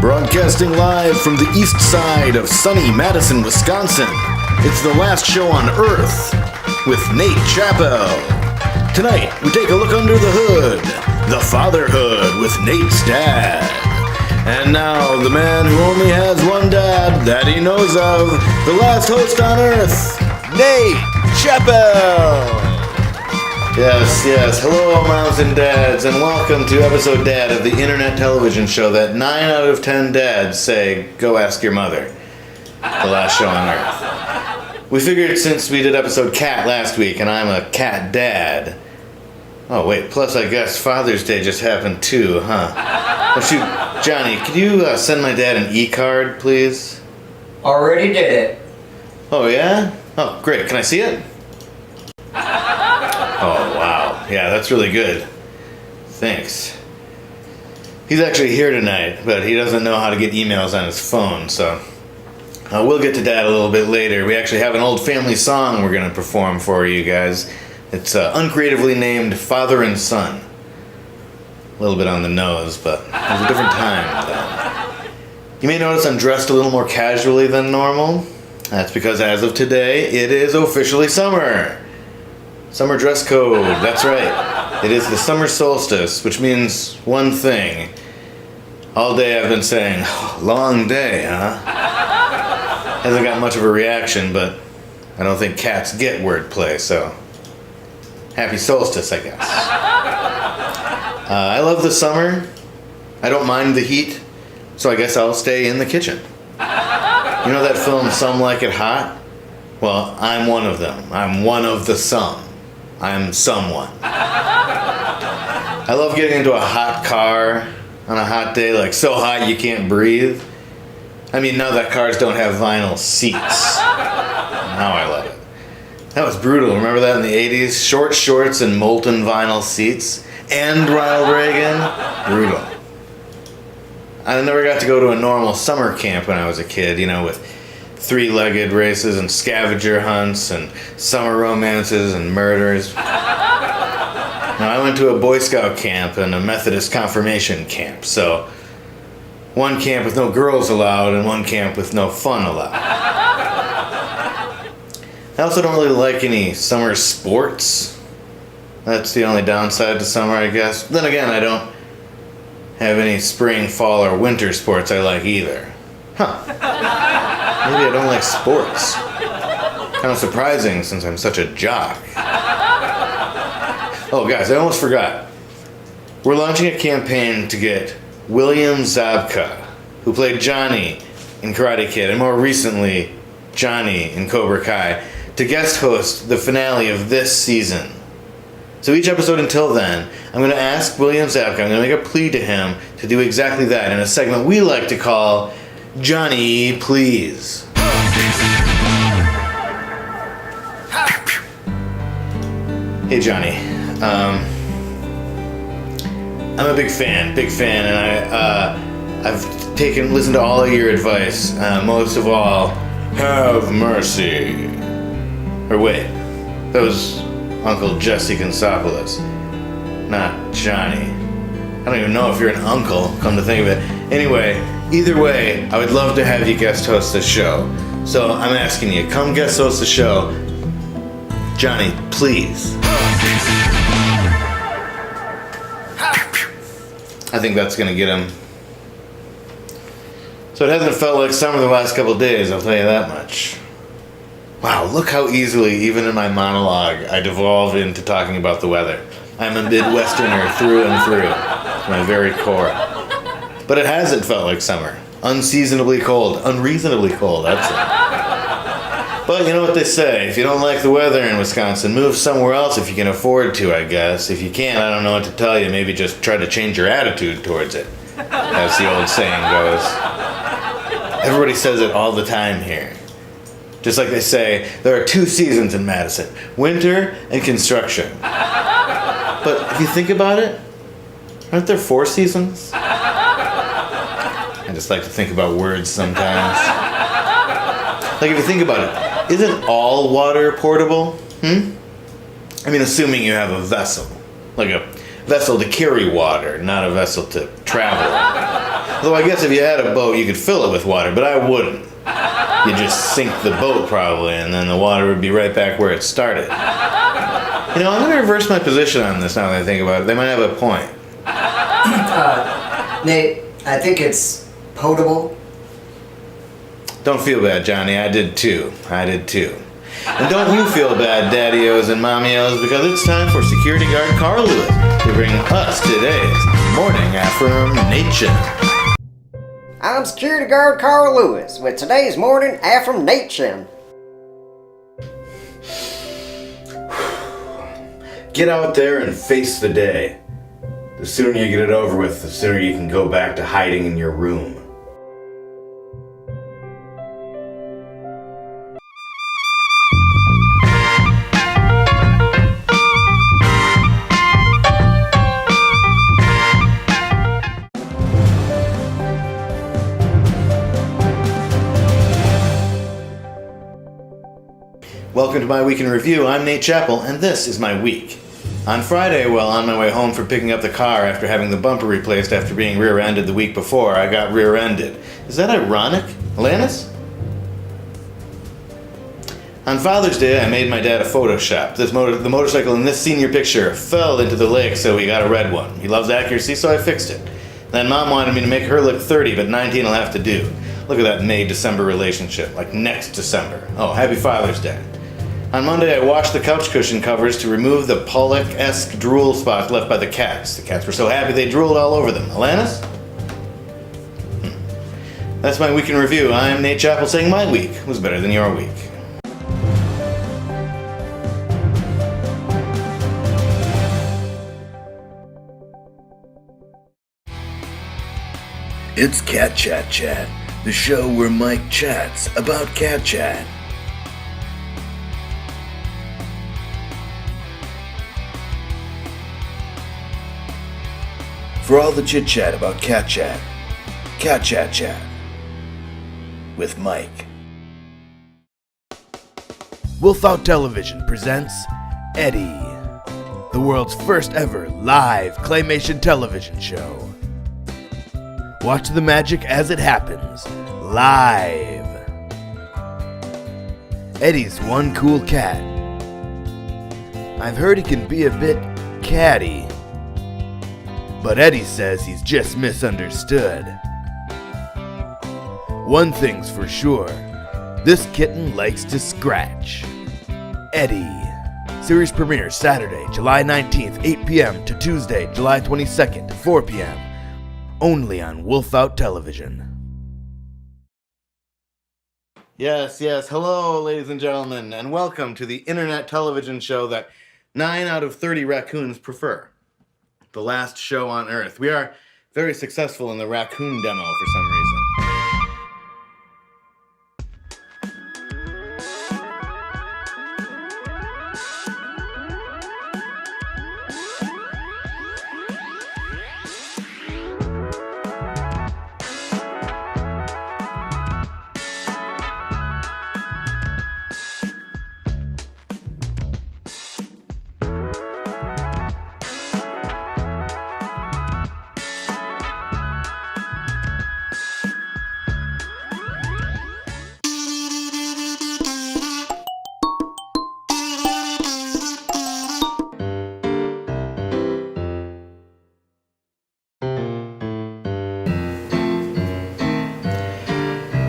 Broadcasting live from the east side of sunny Madison, Wisconsin. It's the last show on Earth with Nate Chappell. Tonight, we take a look under the hood, the fatherhood with Nate's dad. And now, the man who only has one dad that he knows of, the last host on Earth, Nate Chappell. Yes. Hello, moms and dads, and welcome to episode Dad of the internet television show that 9 out of 10 dads say, go ask your mother. The last show on Earth. We figured since we did episode Cat last week, and I'm a cat dad. Oh, wait, plus I guess Father's Day just happened too, huh? Oh, shoot, Johnny, could you send my dad an e-card, please? Already did it. Oh, yeah? Oh, great. Can I see it? Oh, wow. Yeah, that's really good. Thanks. He's actually here tonight, but he doesn't know how to get emails on his phone, so we'll get to Dad a little bit later. We actually have an old family song we're going to perform for you guys. It's uncreatively named Father and Son. A little bit on the nose, but it was a different time then. You may notice I'm dressed a little more casually than normal. That's because as of today, it is officially summer. Summer dress code, that's right. It is the summer solstice, which means one thing. All day I've been saying, long day, huh? Hasn't got much of a reaction, but I don't think cats get wordplay, so happy solstice, I guess. I love the summer. I don't mind the heat, so I guess I'll stay in the kitchen. You know that film, Some Like It Hot? Well, I'm one of them. I'm one of the some. I'm someone. I love getting into a hot car on a hot day, like so hot you can't breathe. I mean, now that cars don't have vinyl seats. Now I love it. That was brutal. Remember that in the 80s? Short shorts and molten vinyl seats. And Ronald Reagan. Brutal. I never got to go to a normal summer camp when I was a kid, you know, with three-legged races and scavenger hunts and summer romances and murders. Now, I went to a Boy Scout camp and a Methodist confirmation camp, so one camp with no girls allowed and one camp with no fun allowed. I also don't really like any summer sports. That's the only downside to summer, I guess. Then again, I don't have any spring, fall, or winter sports I like either. Huh. Maybe I don't like sports. Kind of surprising since I'm such a jock. Oh, guys, I almost forgot. We're launching a campaign to get William Zabka, who played Johnny in Karate Kid, and more recently, Johnny in Cobra Kai, to guest host the finale of this season. So each episode until then, I'm going to ask William Zabka, I'm going to make a plea to him to do exactly that in a segment we like to call Johnny Please. Hey Johnny, I'm a big fan, and I've listened to all of your advice. Most of all, have mercy. Or wait, that was Uncle Jesse Consopoulos, not Johnny. I don't even know if you're an uncle, come to think of it. Anyway, either way, I would love to have you guest host the show. So I'm asking you, come guest host the show. Johnny, please. I think that's gonna get him. So it hasn't felt like summer the last couple days, I'll tell you that much. Wow, look how easily, even in my monologue, I devolve into talking about the weather. I'm a Midwesterner through and through, to my very core. But it hasn't felt like summer. Unseasonably cold. Unreasonably cold, I'd say. But you know what they say, if you don't like the weather in Wisconsin, move somewhere else if you can afford to, I guess. If you can't, I don't know what to tell you. Maybe just try to change your attitude towards it, as the old saying goes. Everybody says it all the time here. Just like they say, there are 2 seasons in Madison, winter and construction. But if you think about it, aren't there 4 seasons? I just like to think about words sometimes. Like if you think about it, isn't all water portable? I mean, assuming you have a vessel. Like a vessel to carry water, not a vessel to travel. Although I guess if you had a boat, you could fill it with water, but I wouldn't. You'd just sink the boat probably, and then the water would be right back where it started. You know, I'm going to reverse my position on this now that I think about it. They might have a point. Nate, I think it's potable. Don't feel bad, Johnny. I did too. And don't you feel bad, daddy-os and mommy-os, because it's time for security guard Carl Lewis to bring us today's Morning Affirmation. I'm security guard Carl Lewis with today's Morning Affirmation. Get out there and face the day. The sooner you get it over with, the sooner you can go back to hiding in your room. Welcome to my week in review. I'm Nate Chappell, and this is my week. On Friday, while on my way home from picking up the car after having the bumper replaced after being rear-ended the week before, I got rear-ended. Is that ironic? Alanis? On Father's Day, I made my dad a Photoshop. The motorcycle in this senior picture fell into the lake, so he got a red one. He loves accuracy, so I fixed it. Then Mom wanted me to make her look 30, but 19 will have to do. Look at that May-December relationship, like next December. Oh, happy Father's Day. On Monday, I washed the couch cushion covers to remove the Pollock-esque drool spots left by the cats. The cats were so happy they drooled all over them. Alanis? That's my week in review. I'm Nate Chappell saying my week was better than your week. It's Cat Chat Chat, the show where Mike chats about cat chat. For all the chit chat about cat chat, Cat Chat Chat with Mike. Wolf Out Television presents Eddie, the world's first ever live claymation television show. Watch the magic as it happens, live. Eddie's one cool cat. I've heard he can be a bit catty, but Eddie says he's just misunderstood. One thing's for sure, this kitten likes to scratch. Eddie. Series premiere Saturday, July 19th, 8 p.m. to Tuesday, July 22nd, 4 p.m. Only on Wolf Out Television. Yes. Hello, ladies and gentlemen, and welcome to the internet television show that 9 out of 30 raccoons prefer. The last show on Earth. We are very successful in the raccoon demo for some reason.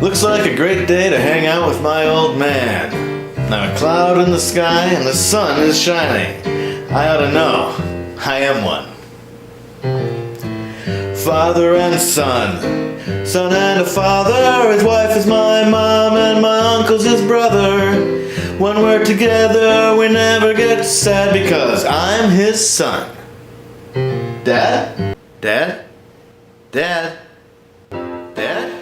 Looks like a great day to hang out with my old man. Not a cloud in the sky and the sun is shining. I ought to know. I am one. Father and son. Son and a father. His wife is my mom and my uncle's his brother. When we're together we never get sad because I'm his son. Dad? Dad? Dad? Dad?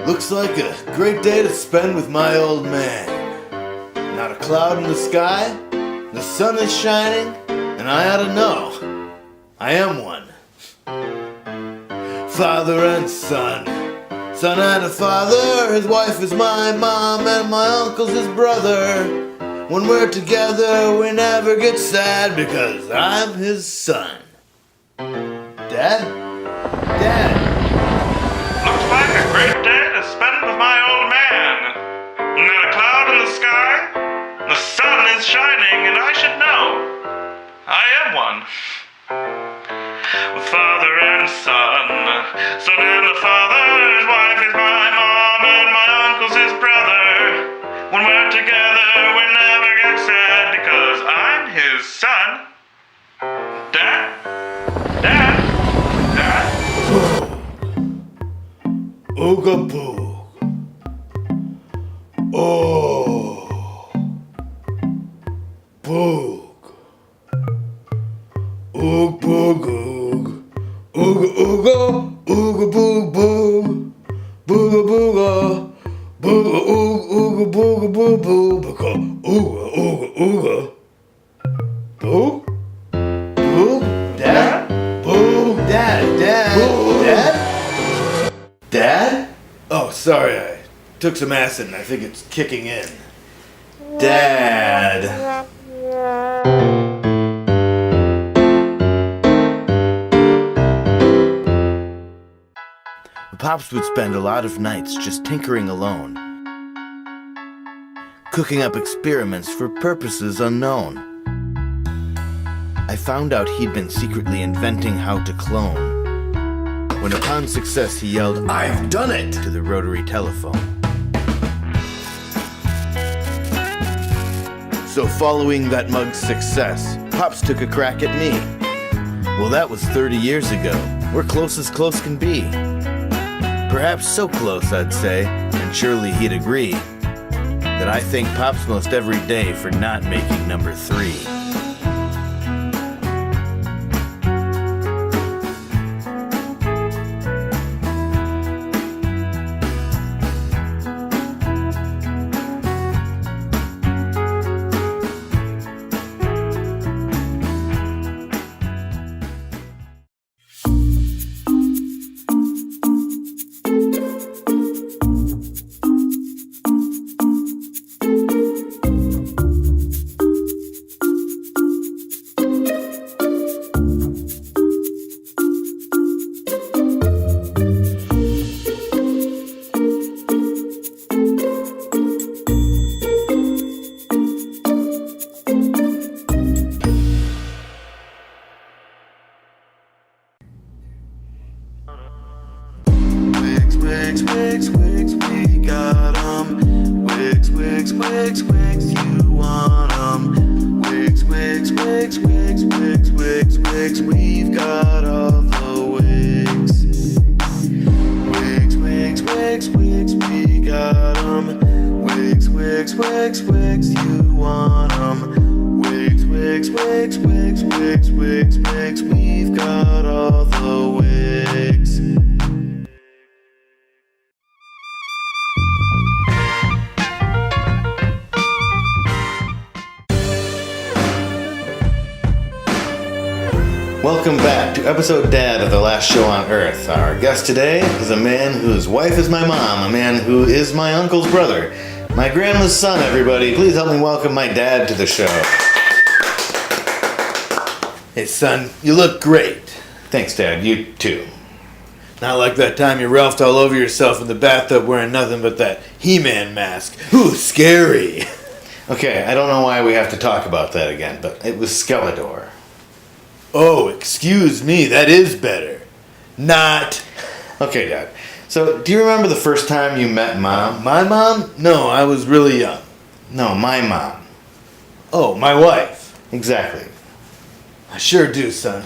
Looks like a great day to spend with my old man. Not a cloud in the sky, the sun is shining, and I ought to know. I am one. Father and son. Son and a father, his wife is my mom, and my uncle's his brother. When we're together, we never get sad because I'm his son. Dad? Dad? is shining, and I should know. I am one. Father and son, son and the father's wife is my mom, and my uncle's his brother. When we're together, we never get sad because I'm his son. Dad? Dad? Dad? Ooga boog. Oh. Boog. Oog boog oog. Ooga ooga. Ooga boog boog. Booga booga. Booga oog ooga booga boo boo. Booga ooga ooga ooga. Boog? Boog? Dad? Boog? Dad? Boog? Dad? Dad? Oh, sorry, I took some acid and I think it's kicking in. Dad. Pops would spend a lot of nights just tinkering alone, cooking up experiments for purposes unknown. I found out he'd been secretly inventing how to clone. When upon success he yelled, "I've done it!" to the rotary telephone. So following that mug's success, Pops took a crack at me. Well, that was 30 years ago. We're close as close can be. Perhaps so close, I'd say, and surely he'd agree, that I thank Pops most every day for not making number 3. Wigs, we got 'em. Wigs, you want 'em. Wigs, we've got all the wigs. Wigs, we got 'em. Wigs, you want 'em. Wigs, we've got all the wigs. Welcome back to episode Dad of The Last Show on Earth. Our guest today is a man whose wife is my mom, a man who is my uncle's brother, my grandma's son, everybody. Please help me welcome my dad to the show. Hey son, you look great. Thanks, Dad. You too. Not like that time you ralphed all over yourself in the bathtub wearing nothing but that He-Man mask. Ooh, scary. Okay, I don't know why we have to talk about that again, but it was Skeletor. Oh, excuse me, that is better. Not. Okay, Dad. So, do you remember the first time you met Mom? My mom? No, I was really young. No, my mom. Oh, my wife. Exactly. I sure do, son.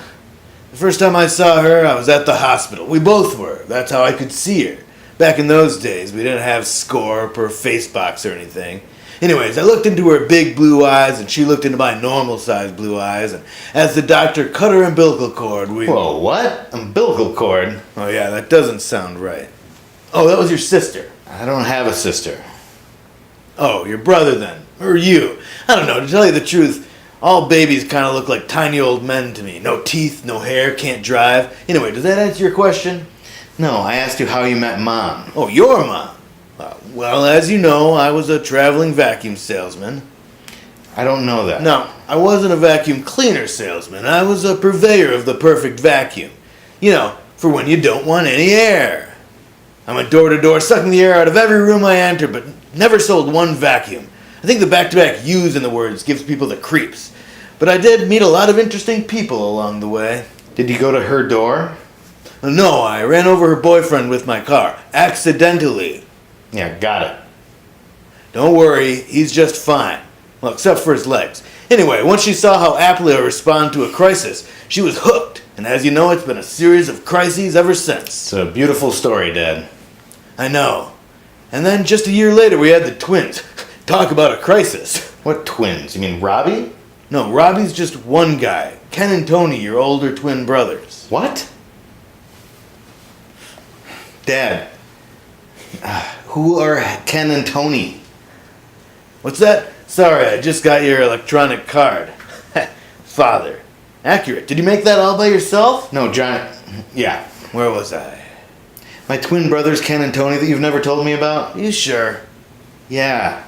The first time I saw her, I was at the hospital. We both were. That's how I could see her. Back in those days, we didn't have Scorp or Facebox or anything. Anyways, I looked into her big blue eyes, and she looked into my normal-sized blue eyes, and as the doctor cut her umbilical cord, we... Whoa, what? Umbilical cord? Oh yeah, that doesn't sound right. Oh, that was your sister. I don't have a sister. Oh, your brother then. Or you. I don't know, to tell you the truth, all babies kind of look like tiny old men to me. No teeth, no hair, can't drive. Anyway, does that answer your question? No, I asked you how you met Mom. Oh, your mom. Well, as you know, I was a traveling vacuum salesman. I don't know that. No, I wasn't a vacuum cleaner salesman. I was a purveyor of the perfect vacuum. You know, for when you don't want any air. I went door to door, sucking the air out of every room I entered, but never sold one vacuum. I think the back-to-back U's in the words gives people the creeps. But I did meet a lot of interesting people along the way. Did you go to her door? No, I ran over her boyfriend with my car. Accidentally. Yeah, got it. Don't worry, he's just fine. Well, except for his legs. Anyway, once she saw how aptly I respond to a crisis, she was hooked. And as you know, it's been a series of crises ever since. It's a beautiful story, Dad. I know. And then just a year later, we had the twins. Talk about a crisis. What twins? You mean Robbie? No, Robbie's just one guy. Ken and Tony, your older twin brothers. What? Dad, who are Ken and Tony? What's that? Sorry, I just got your electronic card. Father. Accurate. Did you make that all by yourself? No, John. Yeah. Where was I? My twin brothers, Ken and Tony, that you've never told me about? You sure? Yeah.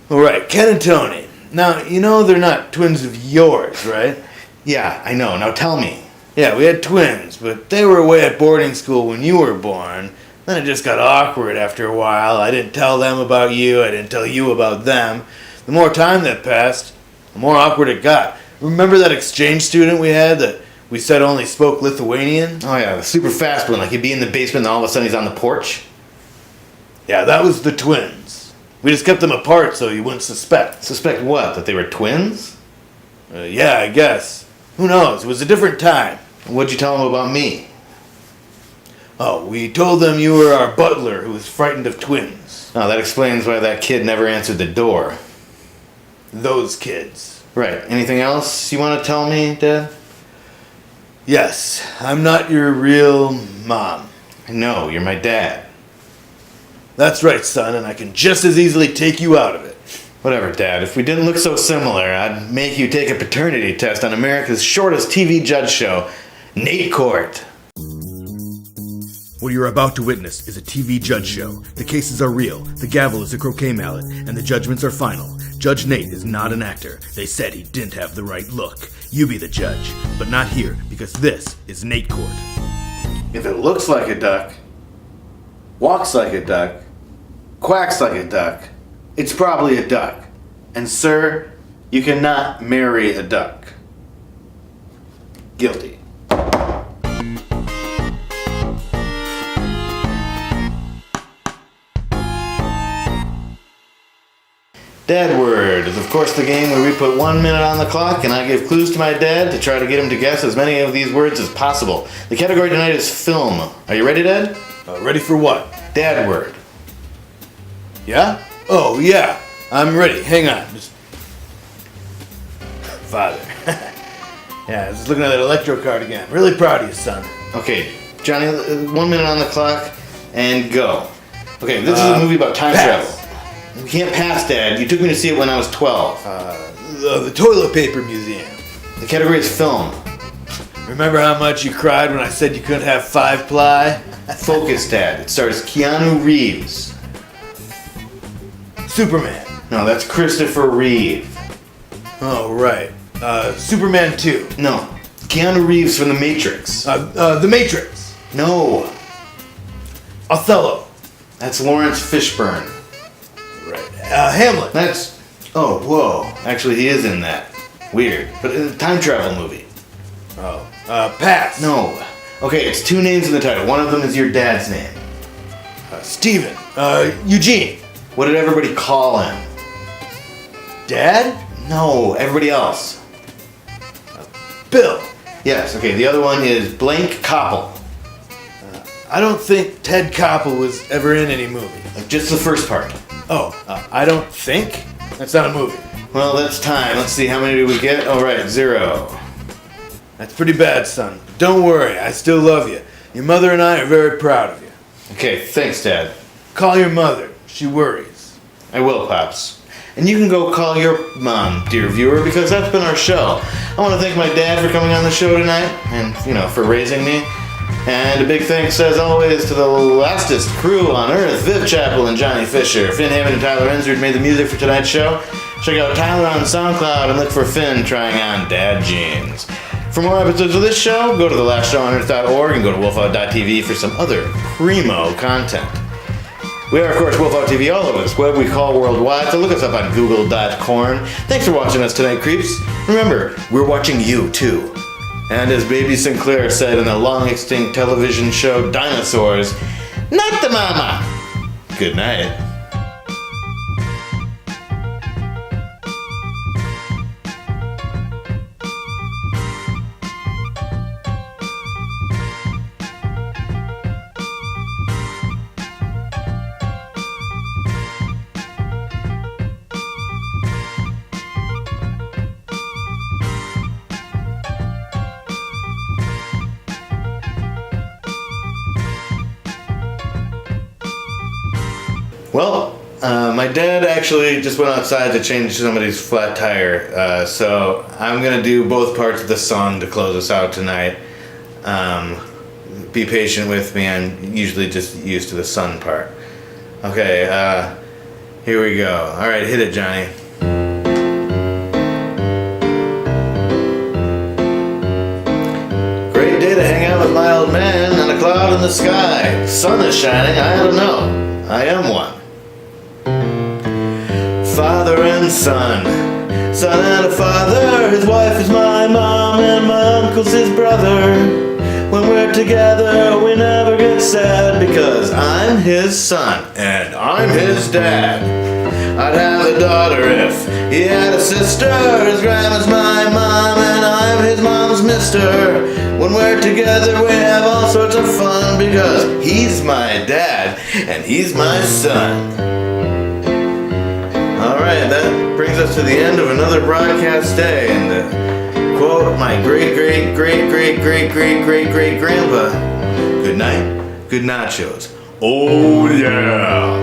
Alright, Ken and Tony. Now, you know they're not twins of yours, right? Yeah, I know. Now tell me. Yeah, we had twins, but they were away at boarding school when you were born. Then it just got awkward after a while. I didn't tell them about you, I didn't tell you about them. The more time that passed, the more awkward it got. Remember that exchange student we had that we said only spoke Lithuanian? Oh yeah, the super fast one. Like he'd be in the basement and all of a sudden he's on the porch. Yeah, that was the twins. We just kept them apart so you wouldn't suspect. Suspect what? That they were twins? Yeah, I guess. Who knows? It was a different time. What'd you tell them about me? Oh, we told them you were our butler who was frightened of twins. Oh, that explains why that kid never answered the door. Those kids. Right. Anything else you want to tell me, Dad? Yes, I'm not your real mom. No, you're my dad. That's right, son, and I can just as easily take you out of it. Whatever, Dad. If we didn't look so similar, I'd make you take a paternity test on America's shortest TV judge show, Nate Court. What you're about to witness is a TV judge show. The cases are real, the gavel is a croquet mallet, and the judgments are final. Judge Nate is not an actor. They said he didn't have the right look. You be the judge, but not here, because this is Nate Court. If it looks like a duck, walks like a duck, quacks like a duck, it's probably a duck. And sir, you cannot marry a duck. Guilty. Dad Word is of course the game where we put 1 minute on the clock and I give clues to my dad to try to get him to guess as many of these words as possible. The category tonight is film. Are you ready, Dad? Ready for what? Dad Word. Yeah? Oh, yeah. I'm ready. Hang on. Just... Father. Yeah, I was just looking at that electro card again. Really proud of you, son. Okay, Johnny, 1 minute on the clock and go. Okay, this is a movie about time travel. We can't pass, Dad. You took me to see it when I was 12. The Toilet Paper Museum. The category is film. Remember how much you cried when I said you couldn't have 5-ply? Focus, Dad. It stars Keanu Reeves. Superman. No, that's Christopher Reeve. Oh, right. Superman 2. No, Keanu Reeves from The Matrix. The Matrix. No, Othello. that's Lawrence Fishburne. Right. Hamlet. That's... Oh, whoa. Actually, he is in that. Weird. But it's a time travel movie. Oh. Pass. No. Okay, it's two names in the title. One of them is your dad's name. Steven. Eugene. What did everybody call him? Dad? No, everybody else. Bill. Yes, okay, the other one is Blank Koppel. I don't think Ted Koppel was ever in any movie. Like, just the first part. Oh, I don't think? That's not a movie. Well, that's time. Let's see, how many did we get? All right, 0. That's pretty bad, son. But don't worry, I still love you. Your mother and I are very proud of you. Okay, thanks, Dad. Call your mother. She worries. I will, Pops. And you can go call your mom, dear viewer, because that's been our show. I want to thank my dad for coming on the show tonight, and, for raising me. And a big thanks, as always, to the lastest crew on Earth, Viv Chappell and Johnny Fisher. Finn Hammond and Tyler Ensard made the music for tonight's show. Check out Tyler on SoundCloud and look for Finn trying on dad jeans. For more episodes of this show, go to thelastshowonEarth.org and go to wolfout.tv for some other primo content. We are, of course, Wolf Out TV all over this web we call worldwide, so look us up on google.com. Thanks for watching us tonight, creeps. Remember, we're watching you, too. And as Baby Sinclair said in the long-extinct television show Dinosaurs, not the mama! Good night. Well, my dad actually just went outside to change somebody's flat tire, so I'm gonna do both parts of the song to close us out tonight. Be patient with me, I'm usually just used to the sun part. Okay, here we go. Alright, hit it, Johnny. Great day to hang out with my old man and a cloud in the sky. Sun is shining, I don't know. I am one. Father and son and a father. His wife is my mom and my uncle's his brother. When we're together we never get sad because I'm his son and I'm his dad. I'd have a daughter if he had a sister. His grandma's my mom and I'm his mom's mister. When we're together we have all sorts of fun because he's my dad and he's my son. Alright, that brings us to the end of another broadcast day, and to quote my great grandpa, good night, good nachos. Oh yeah!